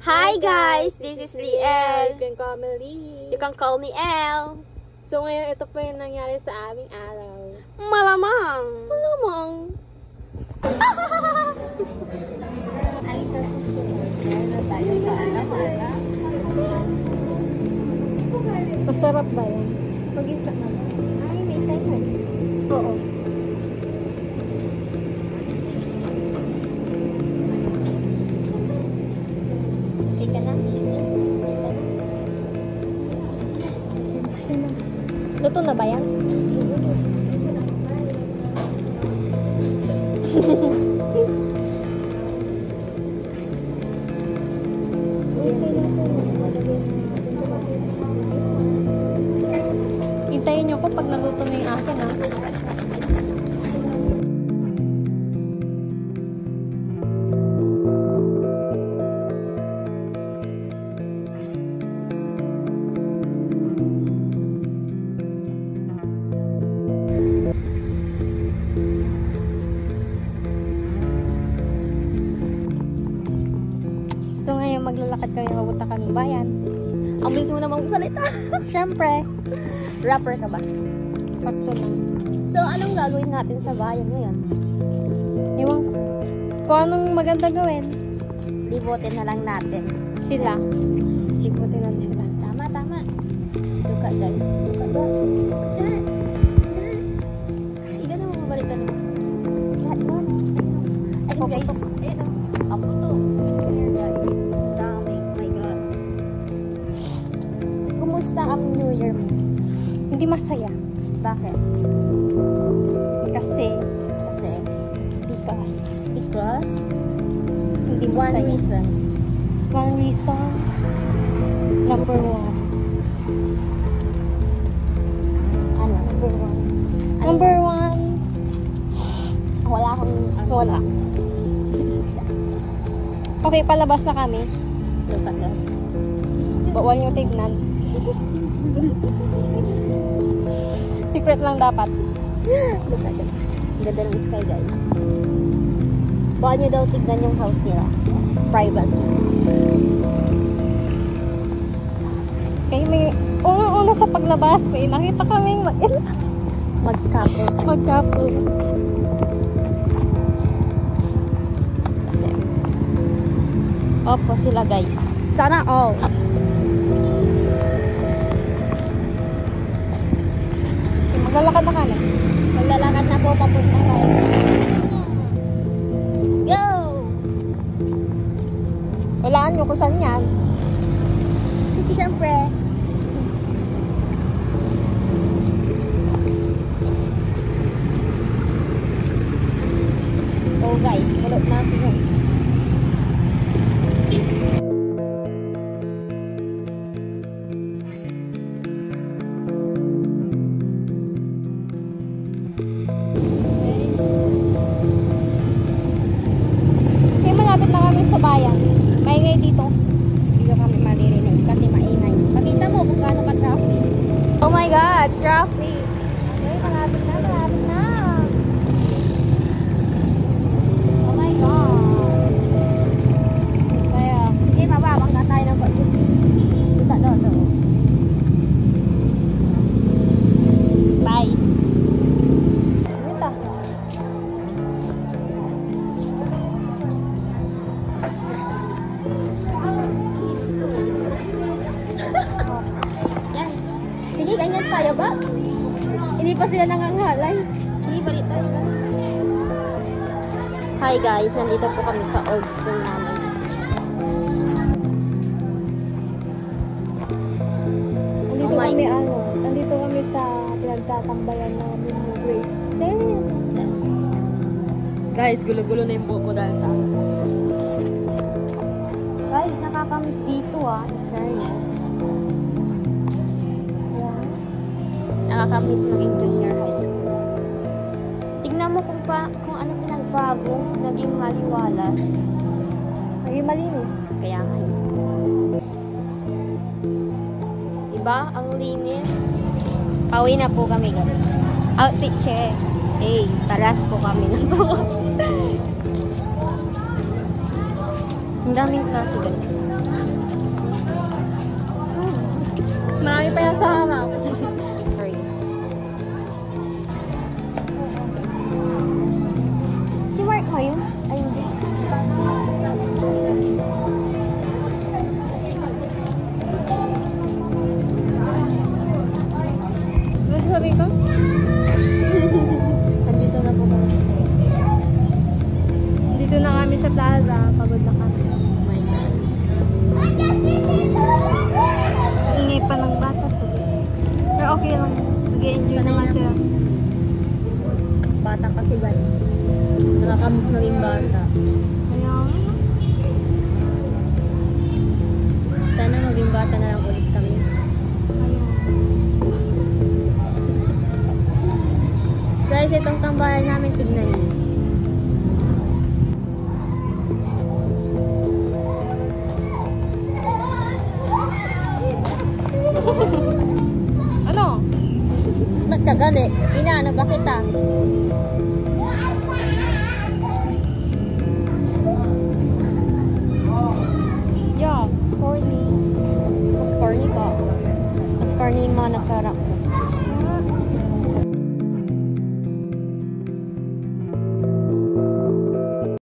Hi guys! This is Liel. You can call me Lee. You can call me El. So ngayon, ito po yung nangyari sa aming araw. Malamang! Malamang! Ay, sa susunod, meron na tayong paala-paala. Masarap ba yan? Mag-isa na. Ay, may time. Oo. Okay ka na, easy. Luto na ba yan? Hintayin niyo ko pag naluto na yung akin, ha? So ngayon maglalakad kami, mapunta kaming bayan. Ang bilis mo namang salita. Siyempre, Rapper ka ba? sakto lang. So, anong gagawin natin sa bayan ngayon? Ewan ko. Kung anong maganda gawin, Libutin na lang natin. sila. Ikutin natin sila. Tama, tama. Look at that. Look at that. Iga na mabalikan mo. Lahat mo. Ayun guys. Ayun o. Ako to. Here guys. Dami. Oh my God. Kumusta ang New Year mo? Hindi masaya. Bakit? Kasi, Because hindi one masaya. reason. One reason. Number one. Ano? Number one. Ano? Number one. Wala akong Wala. Okay, palabas na kami. Look at that. Bawal nyo tignan. Secret lang dapat. Look at that. Ganda ng sky guys. Bawal nyo daw tignan yung house nila. Privacy. Kaya may una sa paglabas, may nakita kaming Mag-couple. mag-couple. Opo sila guys. Sana all. Okay, maglalakad na kami. Maglalakad na po papunta tayo. Go! Walaan nyo kung saan yan. Siyempre. Oh guys, kulot na ako guys. Okay, malapit na kami sa bayan. Maingay dito. Hindi ko kami maririnig kasi maingay. Pakita mo kung gaano ka-traffic. Oh my God, traffic. Okay, malapit na, malapit na. Oh my God. Kaya, Sige, mababang ka tayo ng pagsuki. Duka doon. bye. Ito. Yan. Sige, ganyan tayo ba? Hindi pa sila nangangalay. Sige, balik tayo. Hi guys, nandito po kami sa old school namin. Nandito Oh my kami God. nandito kami sa pinagtatambayan namin ng grade 10. Guys, gulo-gulo na yung buko dahil sa guys, nakakamiss dito in fairness. Yeah. Nakakamiss ng junior high school. Tignan mo kung ano pinagbago, naging maliwalas. Naging malinis. Kaya nga yun. Diba? Ang linis. Pauwi na po kami guys. Outfit check. Hey, taras po kami na suot. Ang daming klase guys. Marami pa yan sa harap. Sorry. Si Mark mo yun? Ay, hindi. Ano sasabihin ko? Andito na po kami. Dito na kami sa plaza. Pagod na kami. Oh my God. Ingay pa ng bata sa pero okay lang. Nag-enjoy Sanay naman na. sila. Bata kasi guys. Nakakamiss maging bata. Kaya, Sana maging bata na lang ulit kami. ayun. Guys, itong tambayan namin, tignan niyo. Ano? Ba't ka gali? Inaano ba kita? Yeah. Corny. Mas corny ka. Mas corny yung mga nasarap.